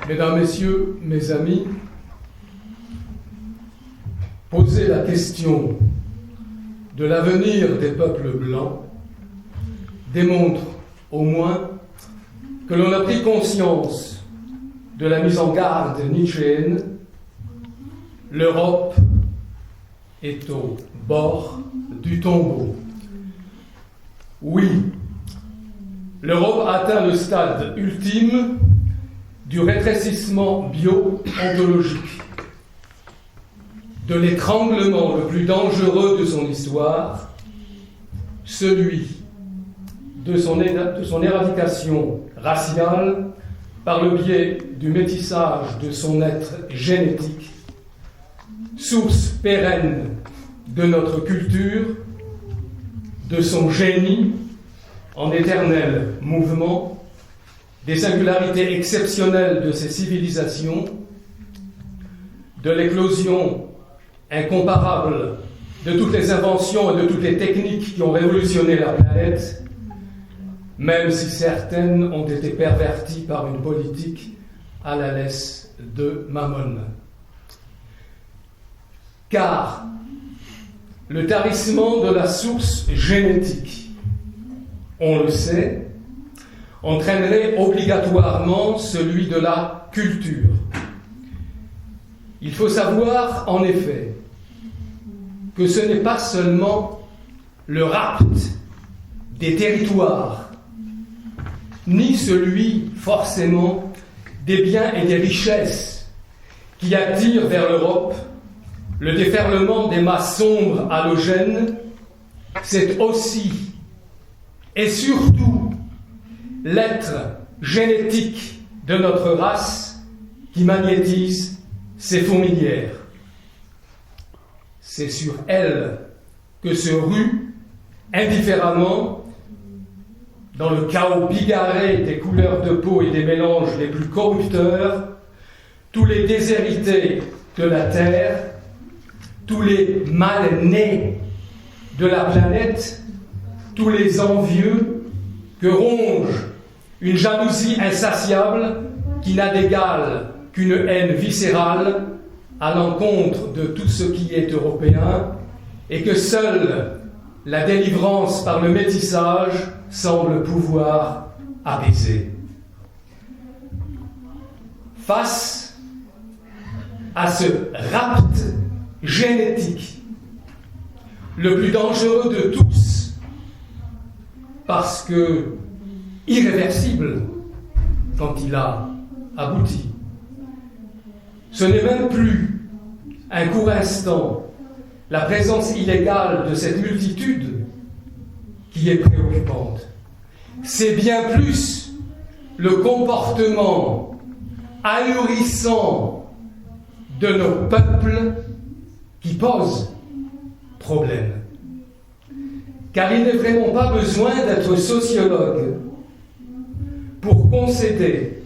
Mesdames, Messieurs, mes amis, poser la question de l'avenir des peuples blancs démontre au moins que l'on a pris conscience de la mise en garde nietzschéenne. L'Europe est au bord du tombeau. Oui, l'Europe a atteint le stade ultime du rétrécissement bio-ontologique, de l'étranglement le plus dangereux de son histoire, celui de son éradication raciale par le biais du métissage de son être génétique, source pérenne de notre culture, de son génie en éternel mouvement, des singularités exceptionnelles de ces civilisations, de l'éclosion incomparable de toutes les inventions et de toutes les techniques qui ont révolutionné la planète, même si certaines ont été perverties par une politique à la laisse de Mammon. Car le tarissement de la source génétique, on le sait, entraînerait obligatoirement celui de la culture. Il faut savoir, en effet, que ce n'est pas seulement le rapt des territoires, ni celui, forcément, des biens et des richesses qui attirent vers l'Europe le déferlement des masses sombres halogènes, c'est aussi et surtout l'être génétique de notre race qui magnétise ces fourmilières. C'est sur elle que se ruent indifféremment, dans le chaos bigarré des couleurs de peau et des mélanges les plus corrupteurs, tous les déshérités de la Terre, tous les mal-nés de la planète, tous les envieux que ronge une jalousie insatiable qui n'a d'égal qu'une haine viscérale à l'encontre de tout ce qui est européen et que seule la délivrance par le métissage semble pouvoir apaiser. Face à ce rapt génétique, le plus dangereux de tous, parce que irréversible quand il a abouti. Ce n'est même plus un court instant la présence illégale de cette multitude qui est préoccupante. C'est bien plus le comportement ahurissant de nos peuples qui pose problème. Car il n'est vraiment pas besoin d'être sociologue pour concéder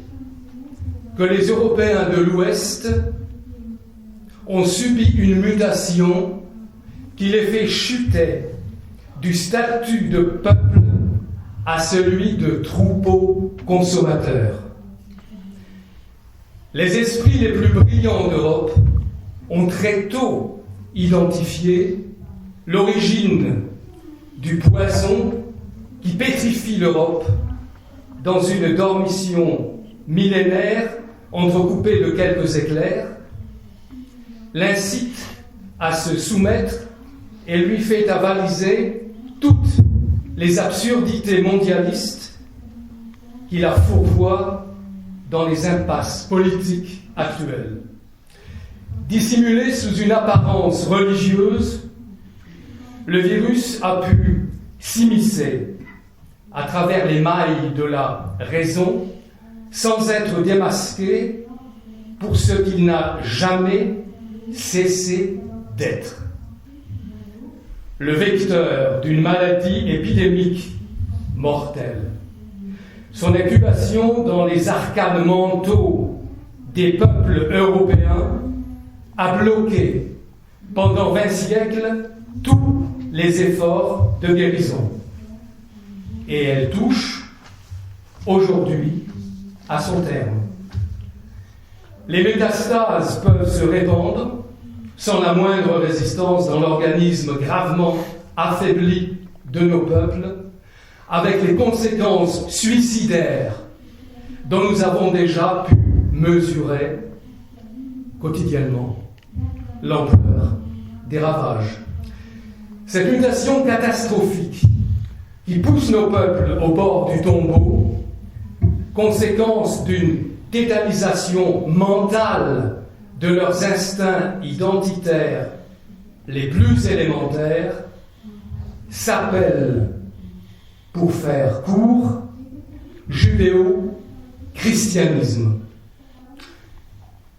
que les Européens de l'Ouest ont subi une mutation qui les fait chuter du statut de peuple à celui de troupeau consommateur. Les esprits les plus brillants d'Europe ont très tôt identifié l'origine du poison qui pétrifie l'Europe dans une dormition millénaire entrecoupée de quelques éclairs, l'incite à se soumettre et lui fait avaliser toutes les absurdités mondialistes qui la fourvoient dans les impasses politiques actuelles. Dissimulé sous une apparence religieuse, le virus a pu s'immiscer à travers les mailles de la raison sans être démasqué pour ce qu'il n'a jamais cessé d'être. Le vecteur d'une maladie épidémique mortelle. Son incubation dans les arcanes mentaux des peuples européens a bloqué pendant 20 siècles tous les efforts de guérison. Et elle touche aujourd'hui à son terme. Les métastases peuvent se répandre sans la moindre résistance dans l'organisme gravement affaibli de nos peuples, avec les conséquences suicidaires dont nous avons déjà pu mesurer quotidiennement l'ampleur des ravages. Cette mutation catastrophique qui pousse nos peuples au bord du tombeau, conséquence d'une tétanisation mentale de leurs instincts identitaires les plus élémentaires, s'appelle, pour faire court, judéo-christianisme.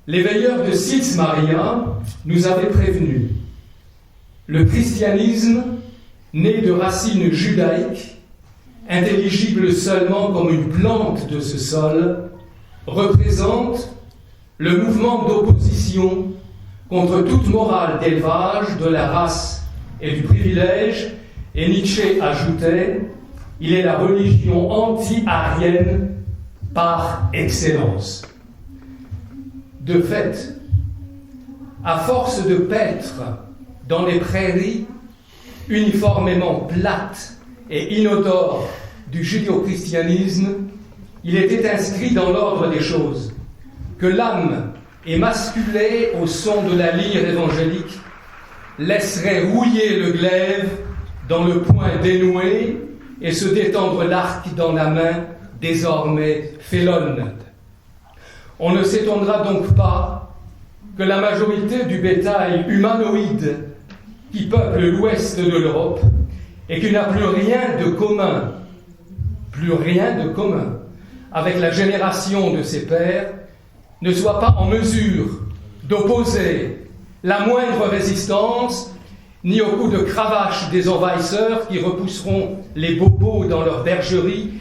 Les veilleurs de Sils Maria nous avaient prévenus. Le christianisme, né de racines judaïques, intelligible seulement comme une plante de ce sol, représente le mouvement d'opposition contre toute morale d'élevage, de la race et du privilège, et Nietzsche ajoutait, il est la religion anti-arienne par excellence. De fait, à force de paître dans les prairies uniformément plates et inodores du judéo-christianisme, il était inscrit dans l'ordre des choses que l'âme émasculée au son de la lyre évangélique laisserait rouiller le glaive dans le poing dénoué et se détendre l'arc dans la main désormais félonne. On ne s'étonnera donc pas que la majorité du bétail humanoïde qui peuple l'ouest de l'Europe et qui n'a plus rien de commun avec la génération de ses pères, ne soit pas en mesure d'opposer la moindre résistance ni au coup de cravache des envahisseurs qui repousseront les bobos dans leur bergerie,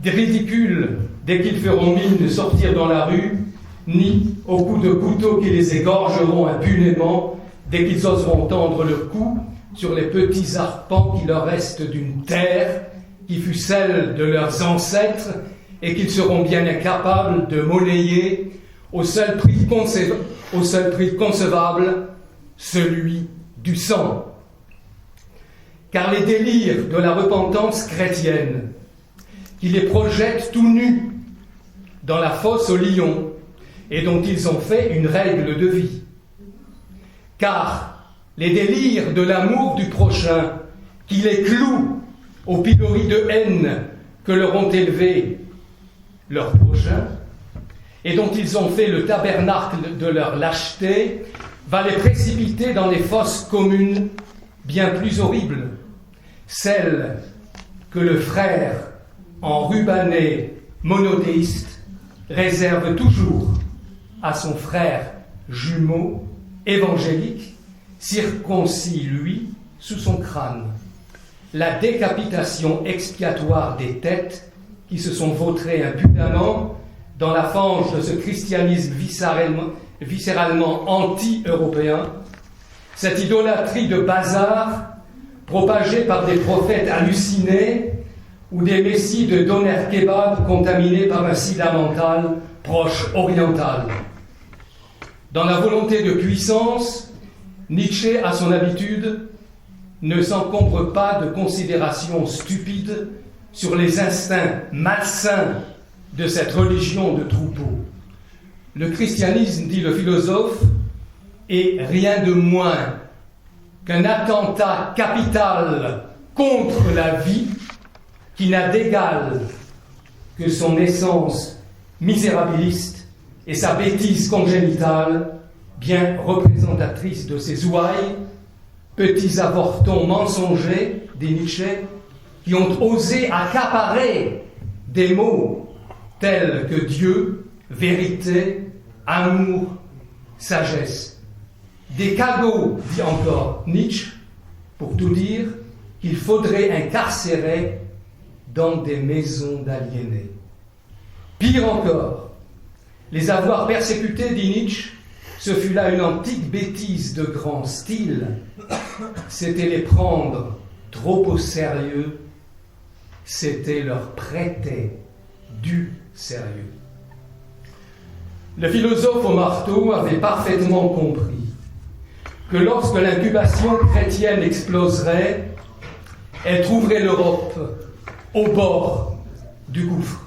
des ridicules dès qu'ils feront mine de sortir dans la rue, ni au coup de couteau qui les égorgeront impunément dès qu'ils oseront tendre le cou sur les petits arpents qui leur restent d'une terre qui fut celle de leurs ancêtres et qu'ils seront bien incapables de monnayer au seul prix concevable, celui du sang. Car les délires de la repentance chrétienne, qui les projettent tout nus dans la fosse aux lions et dont ils ont fait une règle de vie, car les délires de l'amour du prochain, qui les clouent au pilori de haine que leur ont élevé leurs prochains, et dont ils ont fait le tabernacle de leur lâcheté, va les précipiter dans des fosses communes bien plus horribles, celles que le frère enrubanné monothéiste réserve toujours à son frère jumeau évangélique, circoncis, lui, sous son crâne. La décapitation expiatoire des têtes qui se sont vautrées impudemment dans la fange de ce christianisme viscéralement anti-européen, cette idolâtrie de bazar propagée par des prophètes hallucinés ou des messies de doner kebab contaminés par un sida mental proche oriental. Dans la volonté de puissance, Nietzsche, à son habitude, ne s'encombre pas de considérations stupides sur les instincts malsains de cette religion de troupeau. Le christianisme, dit le philosophe, est rien de moins qu'un attentat capital contre la vie qui n'a d'égal que son essence misérabiliste et sa bêtise congénitale, bien représentatrice de ses ouailles, petits avortons mensongers, dit Nietzsche, qui ont osé accaparer des mots tels que Dieu, vérité, amour, sagesse. Des cagots, dit encore Nietzsche, pour tout dire, qu'il faudrait incarcérer dans des maisons d'aliénés. Pire encore, les avoir persécutés, dit Nietzsche, ce fut là une antique bêtise de grand style. C'était les prendre trop au sérieux, c'était leur prêter du sérieux. Le philosophe au marteau avait parfaitement compris que lorsque l'incubation chrétienne exploserait, elle trouverait l'Europe au bord du gouffre.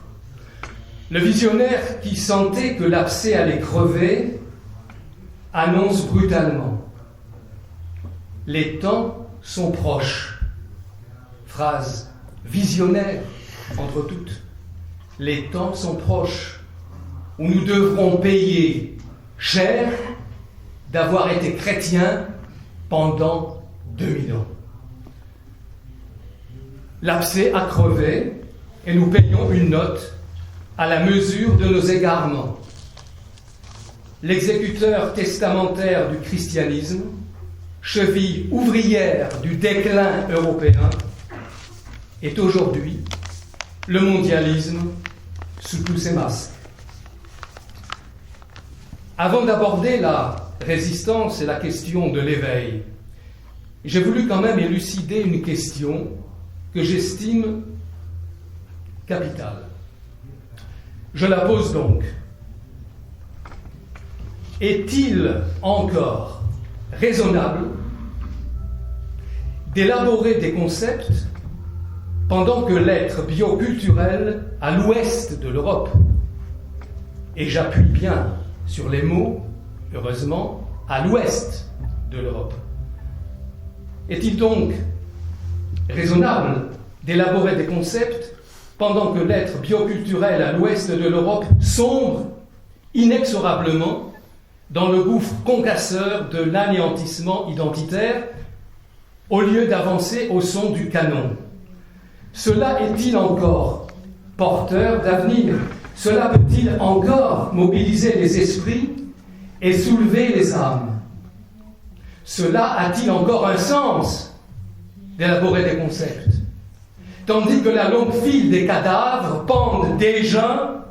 Le visionnaire qui sentait que l'abcès allait crever annonce brutalement « Les temps sont proches ». Phrase visionnaire entre toutes. Les temps sont proches où nous devrons payer cher d'avoir été chrétiens pendant 2000 ans. L'abcès a crevé et nous payons une note à la mesure de nos égarements. L'exécuteur testamentaire du christianisme, cheville ouvrière du déclin européen, est aujourd'hui le mondialisme sous tous ses masques. Avant d'aborder la résistance et la question de l'éveil, j'ai voulu quand même élucider une question que j'estime capitale. Je la pose donc. Est-il encore raisonnable d'élaborer des concepts pendant que l'être bioculturel à l'ouest de l'Europe, et j'appuie bien sur les mots, heureusement, à l'ouest de l'Europe. Est-il donc raisonnable d'élaborer des concepts pendant que l'être bioculturel à l'ouest de l'Europe sombre inexorablement dans le gouffre concasseur de l'anéantissement identitaire au lieu d'avancer au son du canon? Cela est-il encore porteur d'avenir? Cela peut-il encore mobiliser les esprits et soulever les âmes? Cela a-t-il encore un sens d'élaborer des concepts, tandis que la longue file des cadavres pendent déjà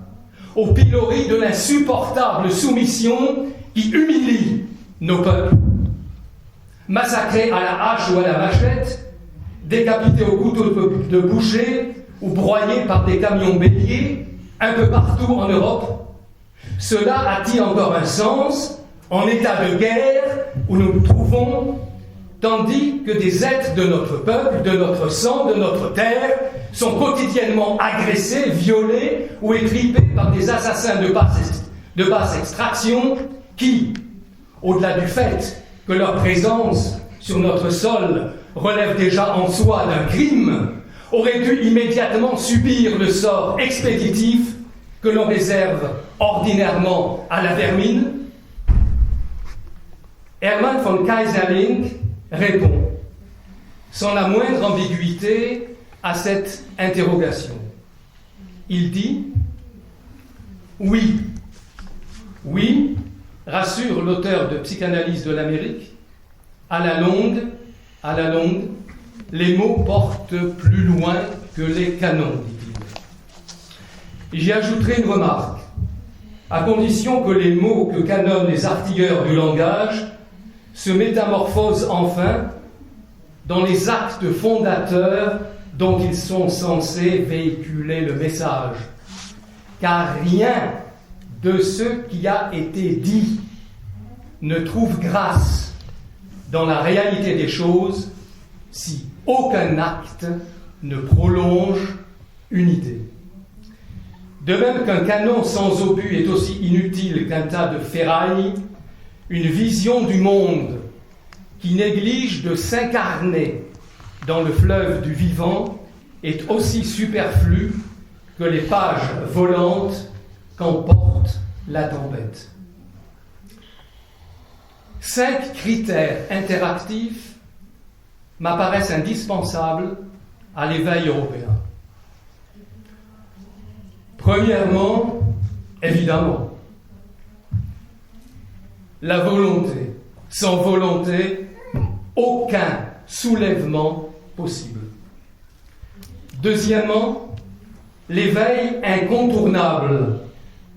au pilori de l'insupportable soumission qui humilie nos peuples, massacrés à la hache ou à la machette, décapités au couteau de boucher ou broyés par des camions béliers un peu partout en Europe? Cela a-t-il encore un sens en état de guerre où nous nous trouvons, tandis que des êtres de notre peuple, de notre sang, de notre terre sont quotidiennement agressés, violés ou étripés par des assassins de basse extraction qui, au-delà du fait que leur présence sur notre sol relève déjà en soi d'un crime, auraient dû immédiatement subir le sort expéditif que l'on réserve ordinairement à la vermine? Hermann von Keyserlingk répond, sans la moindre ambiguïté, à cette interrogation. Il dit « Oui, oui, rassure l'auteur de Psychanalyse de l'Amérique, à la longue, les mots portent plus loin que les canons, dit-il. J'y ajouterai une remarque, à condition que les mots que canonnent les artilleurs du langage se métamorphosent enfin dans les actes fondateurs dont ils sont censés véhiculer le message. Car rien de ce qui a été dit ne trouve grâce dans la réalité des choses si aucun acte ne prolonge une idée. De même qu'un canon sans obus est aussi inutile qu'un tas de ferrailles, une vision du monde qui néglige de s'incarner dans le fleuve du vivant est aussi superflue que les pages volantes qu'emporte la tempête. 5 critères interactifs m'apparaissent indispensables à l'éveil européen. Premièrement, évidemment, la volonté. Sans volonté, aucun soulèvement possible. Deuxièmement, l'éveil incontournable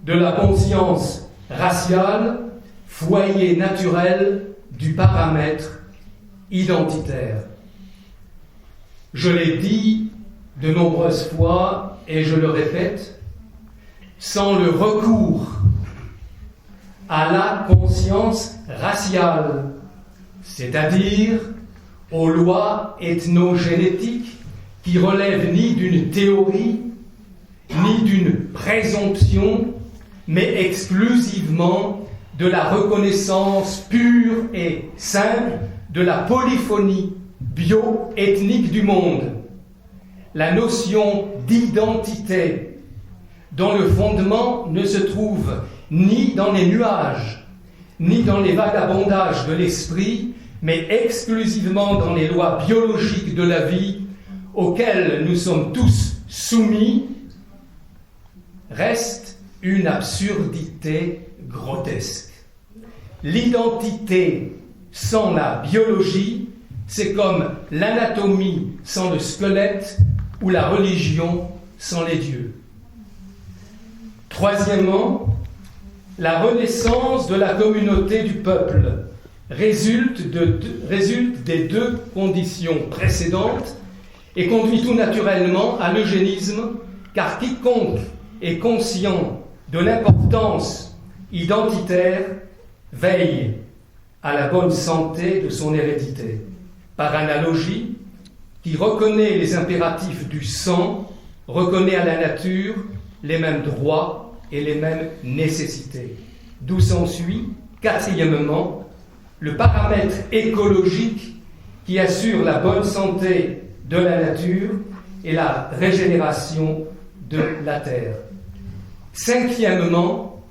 de la conscience raciale, foyer naturel du paramètre identitaire. Je l'ai dit de nombreuses fois et je le répète, sans le recours à la conscience raciale, c'est-à-dire aux lois ethnogénétiques qui relèvent ni d'une théorie, ni d'une présomption, mais exclusivement de la reconnaissance pure et simple de la polyphonie bio-ethnique du monde. La notion d'identité, dont le fondement ne se trouve ni dans les nuages, ni dans les vagabondages de l'esprit, mais exclusivement dans les lois biologiques de la vie auxquelles nous sommes tous soumis, reste une absurdité grotesque. L'identité sans la biologie, c'est comme l'anatomie sans le squelette ou la religion sans les dieux. Troisièmement, la renaissance de la communauté du peuple résulte des deux conditions précédentes et conduit tout naturellement à l'eugénisme, car quiconque est conscient de l'importance identitaire veille à la bonne santé de son hérédité. Par analogie, qui reconnaît les impératifs du sang, reconnaît à la nature les mêmes droits et les mêmes nécessités. D'où s'ensuit, quatrièmement, le paramètre écologique qui assure la bonne santé de la nature et la régénération de la terre. Cinquièmement,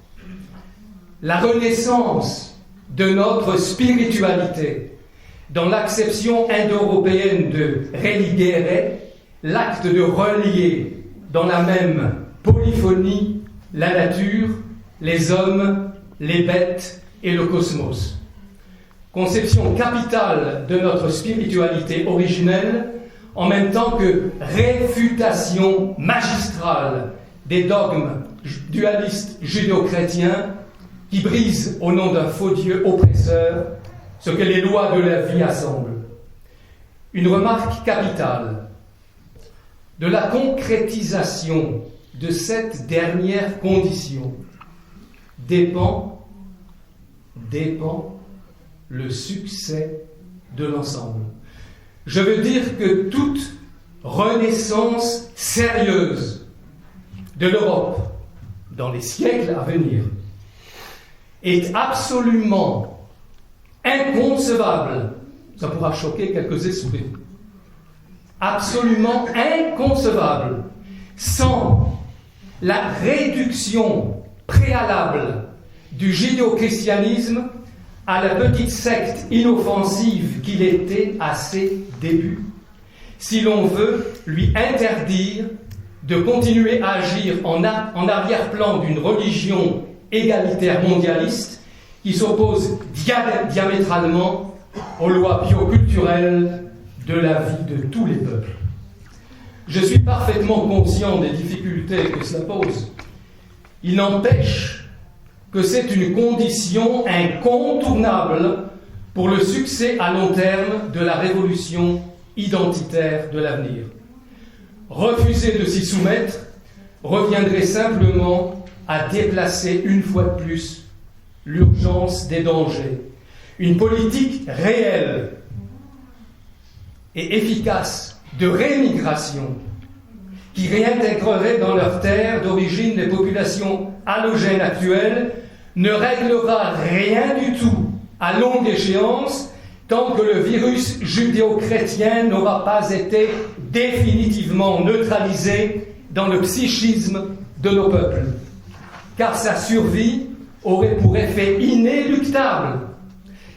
la renaissance de notre spiritualité dans l'acception indo-européenne de religere, l'acte de relier dans la même polyphonie la nature, les hommes, les bêtes et le cosmos. Conception capitale de notre spiritualité originelle, en même temps que réfutation magistrale des dogmes dualistes judéo-chrétiens qui brisent au nom d'un faux Dieu oppresseur ce que les lois de la vie assemblent. Une remarque capitale: de la concrétisation de cette dernière condition dépend le succès de l'ensemble. Je veux dire que toute renaissance sérieuse de l'Europe dans les siècles à venir est absolument inconcevable. Ça pourra choquer quelques esprits. Absolument inconcevable sans la réduction préalable du judéo-christianisme à la petite secte inoffensive qu'il était à ses débuts, si l'on veut lui interdire de continuer à agir en arrière-plan d'une religion égalitaire mondialiste qui s'oppose diamétralement aux lois bioculturelles de la vie de tous les peuples. Je suis parfaitement conscient des difficultés que cela pose. Il n'empêche que c'est une condition incontournable pour le succès à long terme de la révolution identitaire de l'avenir. Refuser de s'y soumettre reviendrait simplement à déplacer une fois de plus l'urgence des dangers. Une politique réelle et efficace de rémigration qui réintégrerait dans leurs terres d'origine les populations allogènes actuelles ne réglera rien du tout à longue échéance tant que le virus judéo-chrétien n'aura pas été définitivement neutralisé dans le psychisme de nos peuples. Car sa survie aurait pour effet inéluctable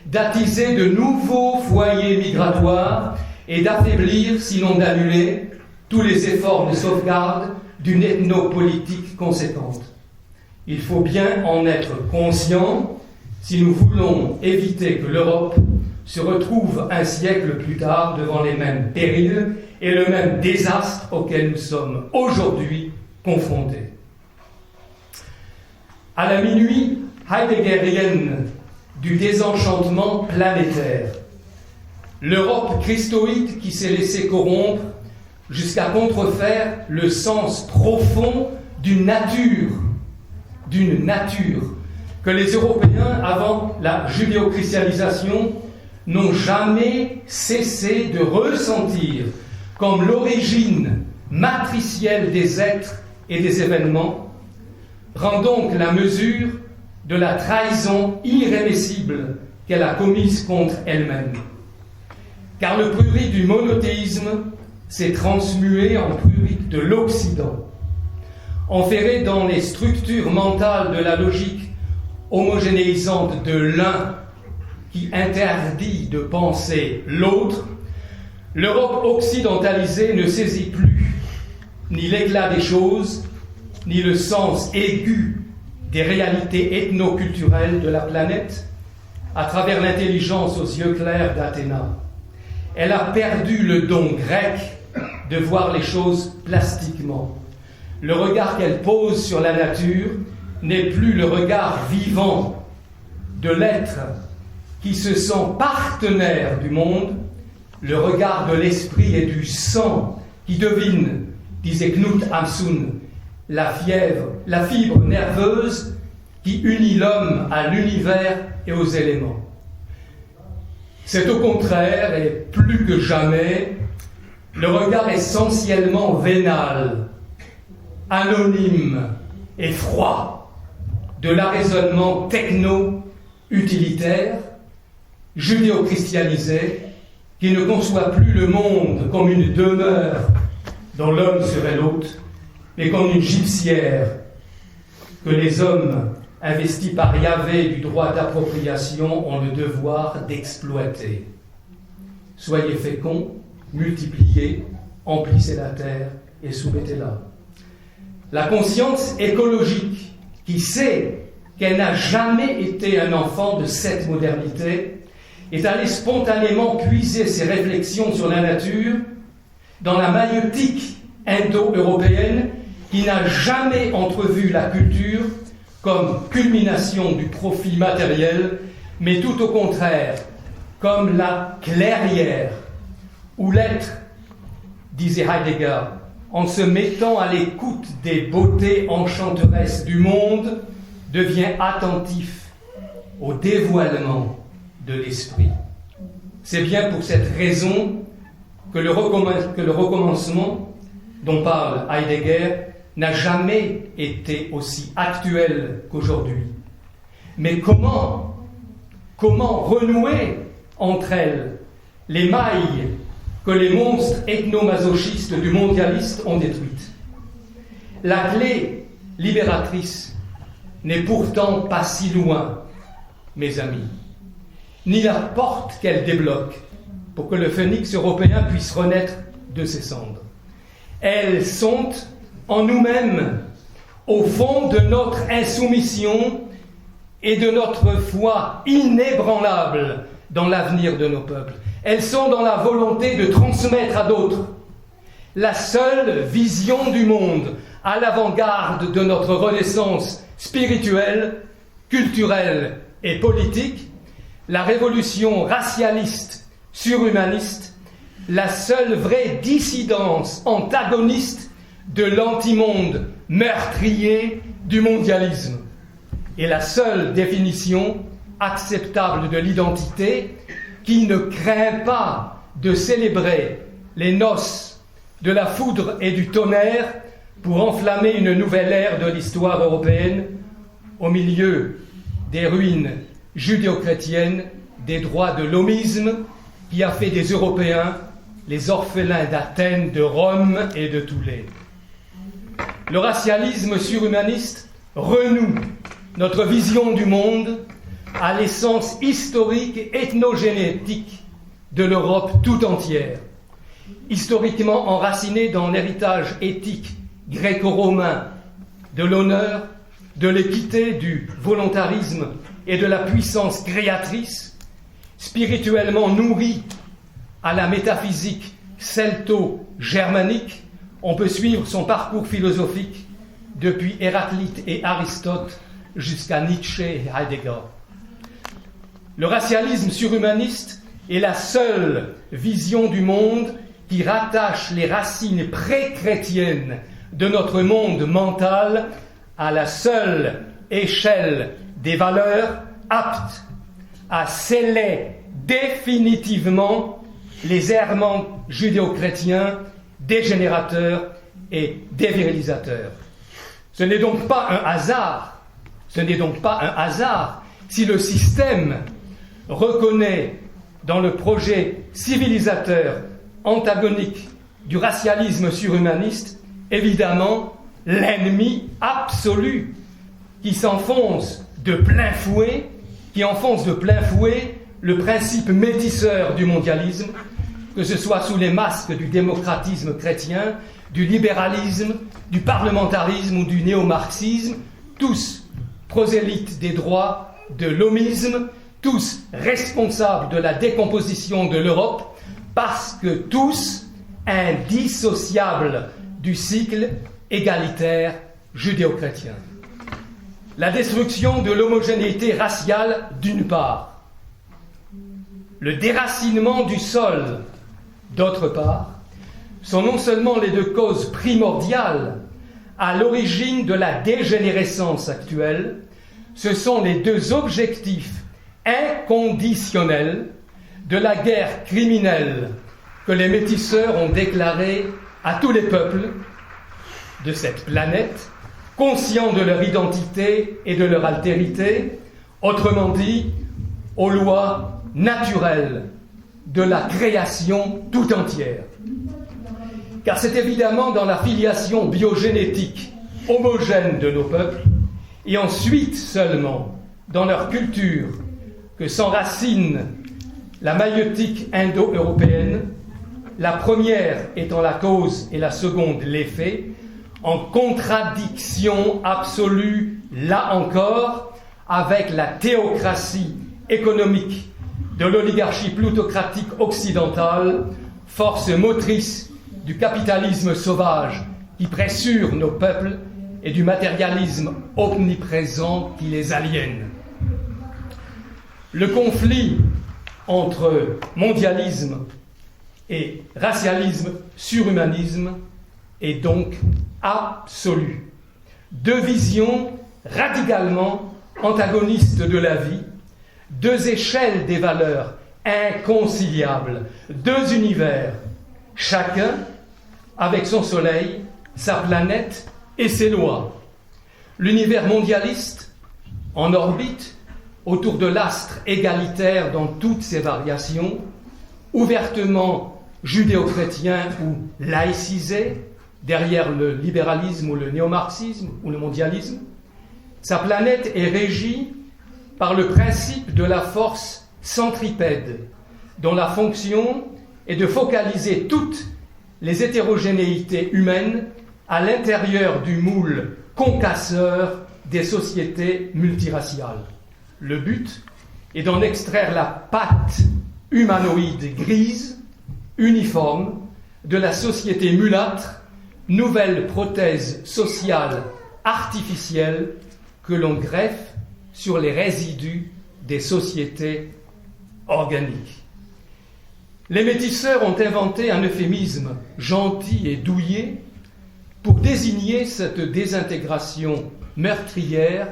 d'attiser de nouveaux foyers migratoires et d'affaiblir, sinon d'annuler, tous les efforts de sauvegarde d'une ethnopolitique conséquente. Il faut bien en être conscient si nous voulons éviter que l'Europe se retrouve un siècle plus tard devant les mêmes périls et le même désastre auquel nous sommes aujourd'hui confrontés. À la minuit heideggerienne du désenchantement planétaire, l'Europe christoïde qui s'est laissée corrompre jusqu'à contrefaire le sens profond d'une nature que les Européens, avant la judéo-christianisation, n'ont jamais cessé de ressentir comme l'origine matricielle des êtres et des événements, rend donc la mesure de la trahison irrémissible qu'elle a commise contre elle-même. Car le prurit du monothéisme s'est transmué en prurit de l'Occident, enferré dans les structures mentales de la logique homogénéisante de l'un qui interdit de penser l'autre. L'Europe occidentalisée ne saisit plus ni l'éclat des choses, ni le sens aigu des réalités ethno-culturelles de la planète à travers l'intelligence aux yeux clairs d'Athéna. Elle a perdu le don grec de voir les choses plastiquement. Le regard qu'elle pose sur la nature n'est plus le regard vivant de l'être qui se sent partenaire du monde, le regard de l'esprit et du sang qui devine, disait Knut Hamsun, la fibre nerveuse qui unit l'homme à l'univers et aux éléments. C'est au contraire, et plus que jamais, le regard essentiellement vénal, anonyme et froid de l'arraisonnement techno-utilitaire, judéo-christianisé, qui ne conçoit plus le monde comme une demeure dont l'homme serait l'hôte, mais comme une gibecière que les hommes investis par Yahvé du droit d'appropriation ont le devoir d'exploiter. Soyez féconds, multipliez, emplissez la terre et soumettez-la. La conscience écologique qui sait qu'elle n'a jamais été un enfant de cette modernité est allée spontanément puiser ses réflexions sur la nature dans la maïeutique indo-européenne qui n'a jamais entrevu la culture comme culmination du profit matériel, mais tout au contraire, comme la clairière où l'être, disait Heidegger, en se mettant à l'écoute des beautés enchanteresses du monde, devient attentif au dévoilement de l'esprit. C'est bien pour cette raison que le recommencement dont parle Heidegger n'a jamais été aussi actuel qu'aujourd'hui. Mais comment renouer entre elles les mailles que les monstres ethno-masochistes du mondialiste ont détruites? La clé libératrice n'est pourtant pas si loin, mes amis, ni la porte qu'elle débloque pour que le phénix européen puisse renaître de ses cendres. Elles sont en nous-mêmes, au fond de notre insoumission et de notre foi inébranlable dans l'avenir de nos peuples. Elles sont dans la volonté de transmettre à d'autres la seule vision du monde à l'avant-garde de notre renaissance spirituelle, culturelle et politique, la révolution racialiste, surhumaniste, la seule vraie dissidence antagoniste de l'antimonde meurtrier du mondialisme et la seule définition acceptable de l'identité qui ne craint pas de célébrer les noces de la foudre et du tonnerre pour enflammer une nouvelle ère de l'histoire européenne au milieu des ruines judéo-chrétiennes des droits de l'homisme qui a fait des Européens les orphelins d'Athènes, de Rome et de Toulé. Le racialisme surhumaniste renoue notre vision du monde à l'essence historique et ethnogénétique de l'Europe tout entière, historiquement enracinée dans l'héritage éthique gréco-romain de l'honneur, de l'équité, du volontarisme et de la puissance créatrice, spirituellement nourrie à la métaphysique celto-germanique. On peut suivre son parcours philosophique depuis Héraclite et Aristote jusqu'à Nietzsche et Heidegger. Le racialisme surhumaniste est la seule vision du monde qui rattache les racines pré-chrétiennes de notre monde mental à la seule échelle des valeurs aptes à sceller définitivement les errements judéo-chrétiens dégénérateurs et dévirilisateurs. Ce n'est donc pas un hasard si le système reconnaît dans le projet civilisateur antagonique du racialisme surhumaniste, évidemment, l'ennemi absolu qui enfonce de plein fouet le principe métisseur du mondialisme, que ce soit sous les masques du démocratisme chrétien, du libéralisme, du parlementarisme ou du néo-marxisme, tous prosélytes des droits de l'homisme, tous responsables de la décomposition de l'Europe, parce que tous indissociables du cycle égalitaire judéo-chrétien. La destruction de l'homogénéité raciale, d'une part, le déracinement du sol, d'autre part, sont non seulement les deux causes primordiales à l'origine de la dégénérescence actuelle, ce sont les deux objectifs inconditionnels de la guerre criminelle que les métisseurs ont déclarée à tous les peuples de cette planète, conscients de leur identité et de leur altérité, autrement dit, aux lois naturelles de la création tout entière. Car c'est évidemment dans la filiation biogénétique homogène de nos peuples, et ensuite seulement dans leur culture, que s'enracine la maïeutique indo-européenne, la première étant la cause et la seconde l'effet, en contradiction absolue, là encore, avec la théocratie économique de l'oligarchie plutocratique occidentale, force motrice du capitalisme sauvage qui pressure nos peuples et du matérialisme omniprésent qui les aliène. Le conflit entre mondialisme et racialisme, surhumanisme est donc absolu. Deux visions radicalement antagonistes de la vie, deux échelles des valeurs inconciliables, deux univers, chacun avec son soleil, sa planète et ses lois. L'univers mondialiste, en orbite, autour de l'astre égalitaire dans toutes ses variations, ouvertement judéo-chrétien ou laïcisé, derrière le libéralisme ou le néo-marxisme ou le mondialisme. Sa planète est régie par le principe de la force centripède, dont la fonction est de focaliser toutes les hétérogénéités humaines à l'intérieur du moule concasseur des sociétés multiraciales. Le but est d'en extraire la pâte humanoïde grise, uniforme, de la société mulâtre, nouvelle prothèse sociale artificielle que l'on greffe sur les résidus des sociétés organiques. Les métisseurs ont inventé un euphémisme gentil et douillet pour désigner cette désintégration meurtrière.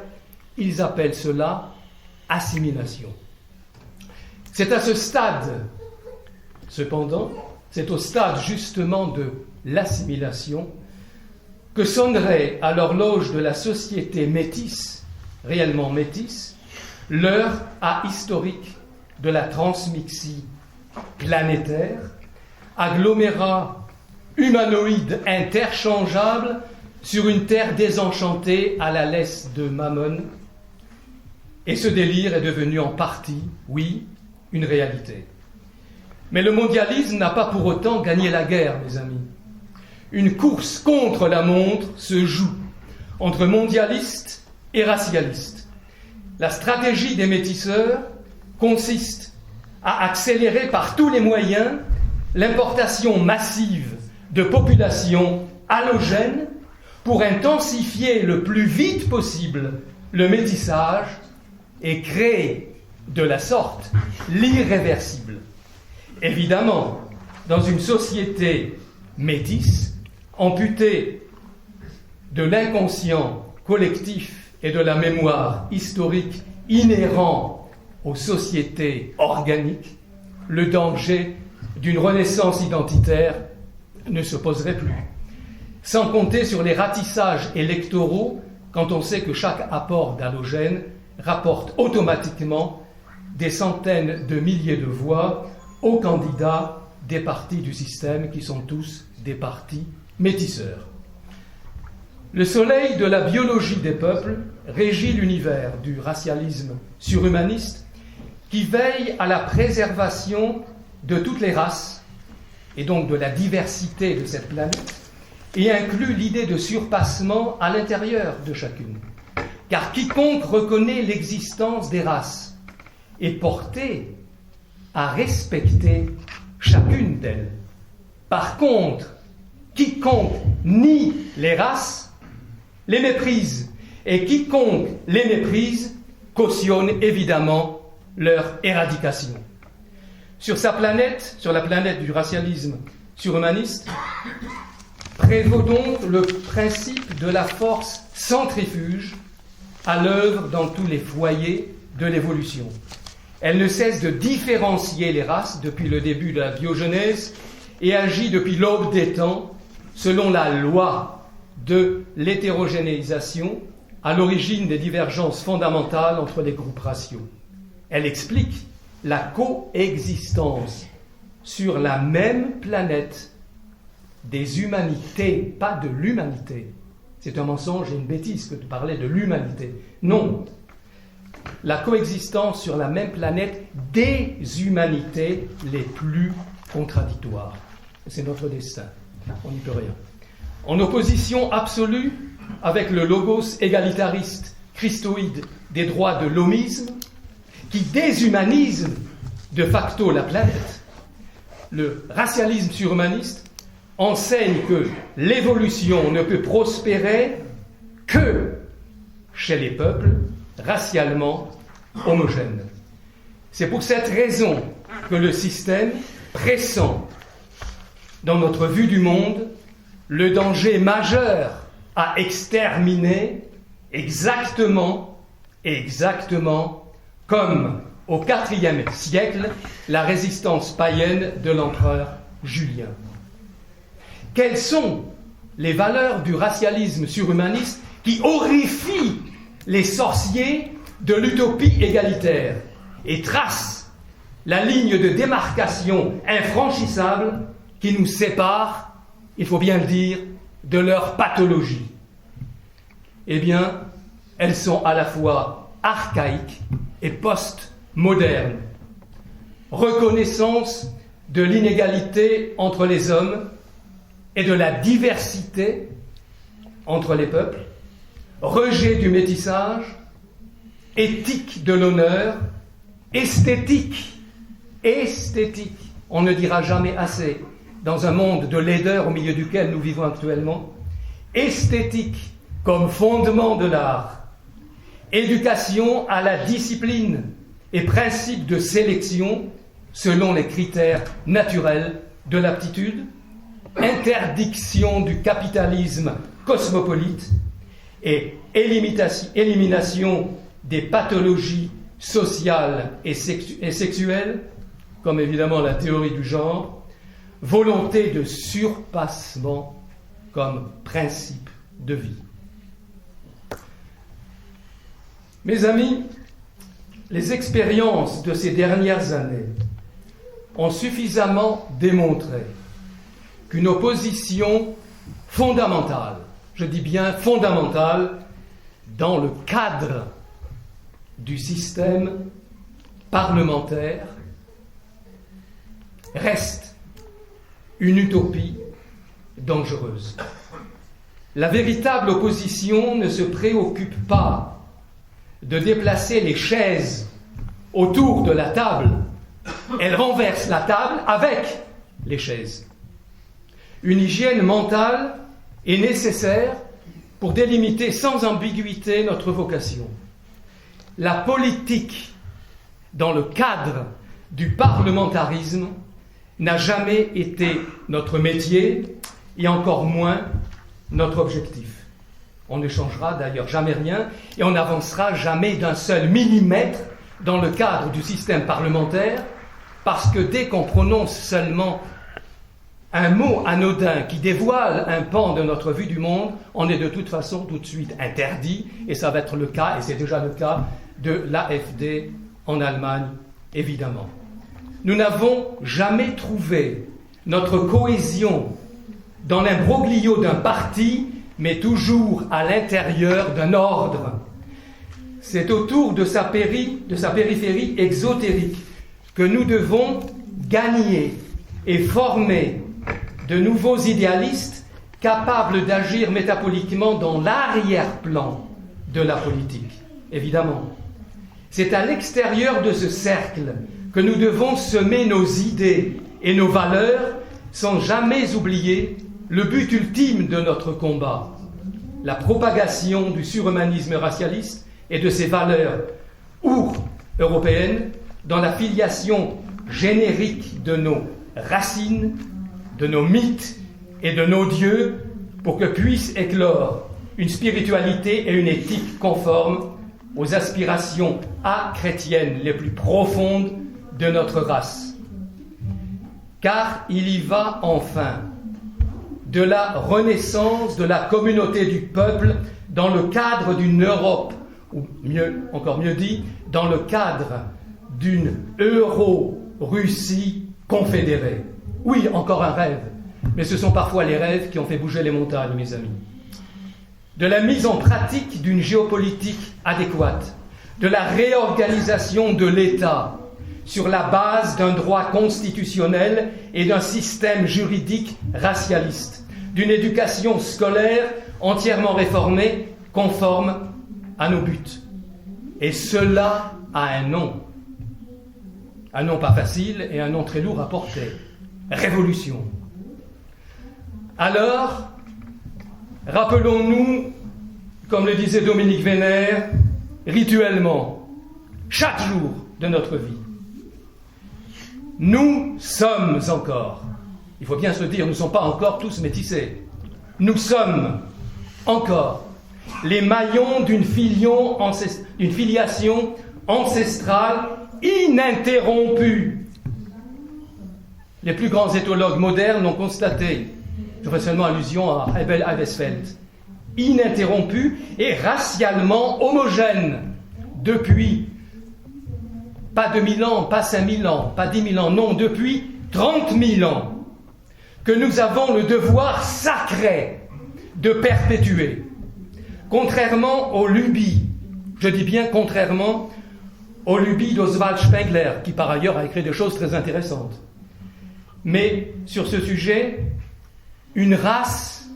Ils appellent cela assimilation. C'est à ce stade, cependant, c'est au stade justement de l'assimilation que sonnerait à l'horloge de la société métisse, réellement métisse, l'heure ahistorique de la transmixie planétaire, agglomérat humanoïde interchangeable sur une terre désenchantée à la laisse de Mammon. Et ce délire est devenu en partie, oui, une réalité. Mais le mondialisme n'a pas pour autant gagné la guerre, mes amis. Une course contre la montre se joue entre mondialistes et racialistes. La stratégie des métisseurs consiste à accélérer par tous les moyens l'importation massive de populations allogènes pour intensifier le plus vite possible le métissage et créer de la sorte l'irréversible. Évidemment, dans une société métisse, amputée de l'inconscient collectif et de la mémoire historique inhérent aux sociétés organiques, le danger d'une renaissance identitaire ne se poserait plus. Sans compter sur les ratissages électoraux, quand on sait que chaque apport d'halogène rapporte automatiquement des centaines de milliers de voix aux candidats des partis du système qui sont tous des partis métisseurs. Le soleil de la biologie des peuples régit l'univers du racialisme surhumaniste qui veille à la préservation de toutes les races et donc de la diversité de cette planète et inclut l'idée de surpassement à l'intérieur de chacune. Car quiconque reconnaît l'existence des races est porté à respecter chacune d'elles. Par contre, quiconque nie les races les méprise, et quiconque les méprise cautionne évidemment leur éradication. Sur sa planète, sur la planète du racialisme surhumaniste, prévaut donc le principe de la force centrifuge à l'œuvre dans tous les foyers de l'évolution. Elle ne cesse de différencier les races depuis le début de la biogenèse et agit depuis l'aube des temps selon la loi de l'hétérogénéisation à l'origine des divergences fondamentales entre les groupes raciaux. Elle explique la coexistence sur la même planète des humanités, pas de l'humanité. C'est un mensonge et une bêtise que de parler de l'humanité. Non. La coexistence sur la même planète des humanités les plus contradictoires. C'est notre destin. On n'y peut rien. En opposition absolue avec le logos égalitariste christoïde des droits de l'homisme, qui déshumanise de facto la planète, le racialisme surhumaniste enseigne que l'évolution ne peut prospérer que chez les peuples racialement homogènes. C'est pour cette raison que le système pressent dans notre vue du monde le danger majeur à exterminer exactement comme au IVe siècle la résistance païenne de l'empereur Julien. Quelles sont les valeurs du racialisme surhumaniste qui horrifient les sorciers de l'utopie égalitaire et tracent la ligne de démarcation infranchissable qui nous sépare, il faut bien le dire, de leur pathologie? Eh bien, elles sont à la fois archaïques et post-modernes. Reconnaissance de l'inégalité entre les hommes et de la diversité entre les peuples, rejet du métissage, éthique de l'honneur, esthétique, on ne dira jamais assez, dans un monde de laideur au milieu duquel nous vivons actuellement, esthétique comme fondement de l'art, éducation à la discipline et principe de sélection selon les critères naturels de l'aptitude, interdiction du capitalisme cosmopolite et élimination des pathologies sociales et sexuelles, comme évidemment la théorie du genre, volonté de surpassement comme principe de vie. Mes amis, les expériences de ces dernières années ont suffisamment démontré qu'une opposition fondamentale, je dis bien fondamentale, dans le cadre du système parlementaire reste une utopie dangereuse. La véritable opposition ne se préoccupe pas de déplacer les chaises autour de la table, elle renverse la table avec les chaises. Une hygiène mentale est nécessaire pour délimiter sans ambiguïté notre vocation. La politique, dans le cadre du parlementarisme, n'a jamais été notre métier et encore moins notre objectif. On ne changera d'ailleurs jamais rien et on n'avancera jamais d'un seul millimètre dans le cadre du système parlementaire, parce que dès qu'on prononce seulement un mot anodin qui dévoile un pan de notre vue du monde, on est de toute façon tout de suite interdit, et ça va être le cas, et c'est déjà le cas, de l'AfD en Allemagne, évidemment. Nous n'avons jamais trouvé notre cohésion dans l'imbroglio d'un parti, mais toujours à l'intérieur d'un ordre. C'est autour de sa périphérie exotérique que nous devons gagner et former de nouveaux idéalistes capables d'agir métaboliquement dans l'arrière-plan de la politique, évidemment. C'est à l'extérieur de ce cercle que nous devons semer nos idées et nos valeurs sans jamais oublier le but ultime de notre combat, la propagation du surhumanisme racialiste et de ses valeurs européennes dans la filiation générique de nos racines, de nos mythes et de nos dieux, pour que puisse éclore une spiritualité et une éthique conformes aux aspirations chrétiennes les plus profondes de notre race. Car il y va enfin de la renaissance de la communauté du peuple dans le cadre d'une Europe, ou encore mieux dit, dans le cadre d'une Euro-Russie confédérée. Oui, encore un rêve, mais ce sont parfois les rêves qui ont fait bouger les montagnes, mes amis. De la mise en pratique d'une géopolitique adéquate, de la réorganisation de l'État sur la base d'un droit constitutionnel et d'un système juridique racialiste, d'une éducation scolaire entièrement réformée, conforme à nos buts. Et cela a un nom. Un nom pas facile et un nom très lourd à porter. Révolution. Alors, rappelons-nous, comme le disait Dominique Vénère, rituellement, chaque jour de notre vie. Nous sommes encore, il faut bien se dire, nous ne sommes pas encore tous métissés. Nous sommes encore les maillons d'une filiation ancestrale ininterrompue. Les plus grands éthologues modernes l'ont constaté. Je fais seulement allusion à Abel Avesfeld. Ininterrompue et racialement homogène depuis pas 2000 ans, pas 5000 ans, pas 10 000 ans, non, depuis 30 000 ans, que nous avons le devoir sacré de perpétuer. Contrairement aux lubies, je dis bien contrairement aux lubies d'Oswald Spengler, qui par ailleurs a écrit des choses très intéressantes. Mais sur ce sujet, une race,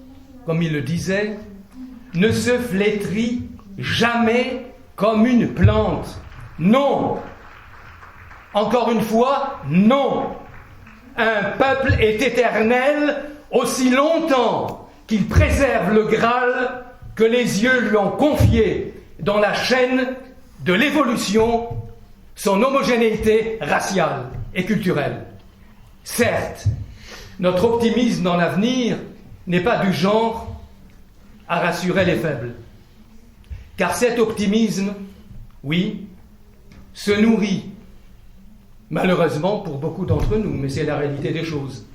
comme il le disait, ne se flétrit jamais comme une plante. Non. Encore une fois, non. Un peuple est éternel aussi longtemps qu'il préserve le Graal que les yeux lui ont confié dans la chaîne de l'évolution, son homogénéité raciale et culturelle. Certes, notre optimisme dans l'avenir n'est pas du genre à rassurer les faibles. Car cet optimisme, oui, se nourrit, malheureusement pour beaucoup d'entre nous, mais c'est la réalité des choses.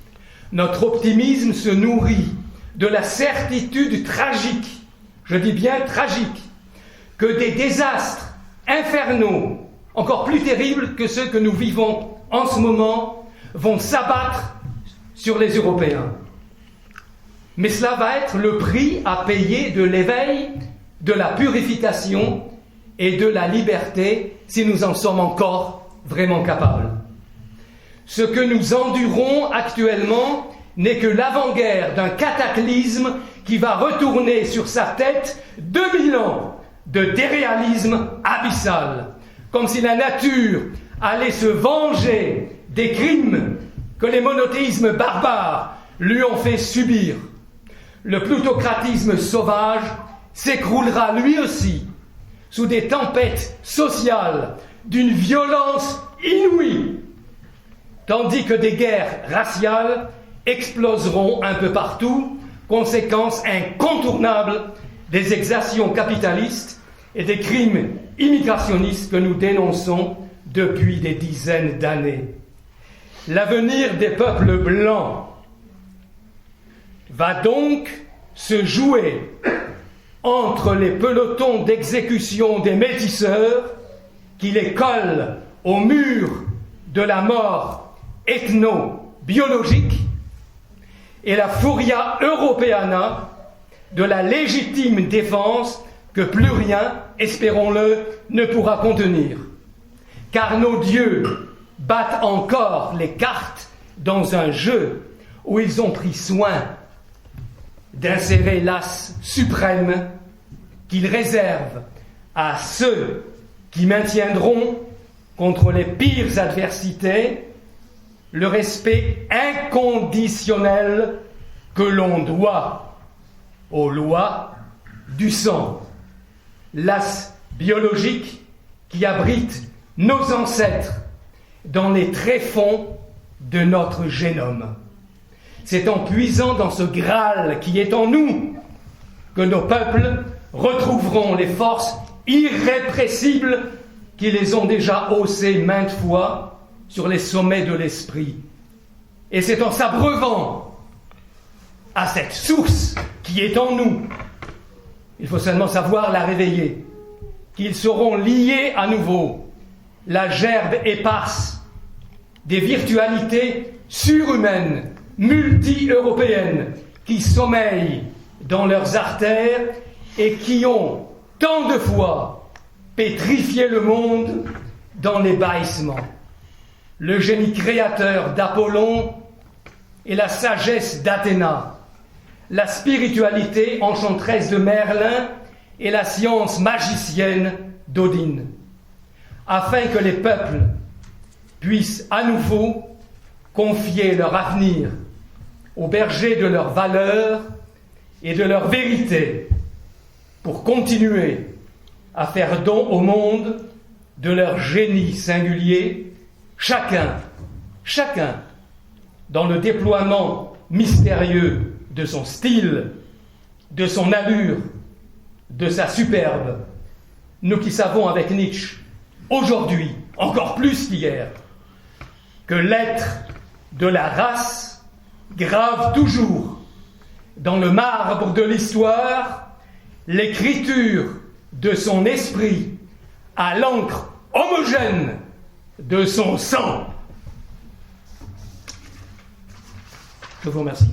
Notre optimisme se nourrit de la certitude tragique, je dis bien tragique, que des désastres infernaux, encore plus terribles que ceux que nous vivons en ce moment, vont s'abattre sur les Européens. Mais cela va être le prix à payer de l'éveil, de la purification et de la liberté, si nous en sommes encore vraiment capables. Ce que nous endurons actuellement n'est que l'avant-guerre d'un cataclysme qui va retourner sur sa tête 2000 ans de déréalisme abyssal, comme si la nature allait se venger des crimes que les monothéismes barbares lui ont fait subir. Le plutocratisme sauvage s'écroulera lui aussi sous des tempêtes sociales d'une violence inouïe, tandis que des guerres raciales exploseront un peu partout, conséquence incontournable des exactions capitalistes et des crimes immigrationnistes que nous dénonçons depuis des dizaines d'années. L'avenir des peuples blancs va donc se jouer entre les pelotons d'exécution des métisseurs qui les collent au mur de la mort ethno-biologique et la furia europeana de la légitime défense que plus rien, espérons-le, ne pourra contenir. Car nos dieux battent encore les cartes dans un jeu où ils ont pris soin d'insérer l'as suprême qu'ils réservent à ceux qui maintiendront, contre les pires adversités, le respect inconditionnel que l'on doit aux lois du sang. L'as biologique qui abrite nos ancêtres dans les tréfonds de notre génome. C'est en puisant dans ce Graal qui est en nous que nos peuples retrouveront les forces irrépressibles qui les ont déjà haussés maintes fois sur les sommets de l'esprit. Et c'est en s'abreuvant à cette source qui est en nous, il faut seulement savoir la réveiller, qu'ils seront liés à nouveau, la gerbe éparse des virtualités surhumaines, multi-européennes, qui sommeillent dans leurs artères et qui ont tant de fois pétrifié le monde dans l'ébahissement. Le génie créateur d'Apollon et la sagesse d'Athéna, la spiritualité enchanteresse de Merlin et la science magicienne d'Odine, afin que les peuples puissent à nouveau confier leur avenir au berger de leurs valeurs et de leur vérité, pour continuer à faire don au monde de leur génie singulier, chacun, dans le déploiement mystérieux de son style, de son allure, de sa superbe. Nous qui savons avec Nietzsche, aujourd'hui, encore plus qu'hier, que l'être de la race grave toujours dans le marbre de l'histoire l'écriture de son esprit à l'encre homogène de son sang. Je vous remercie.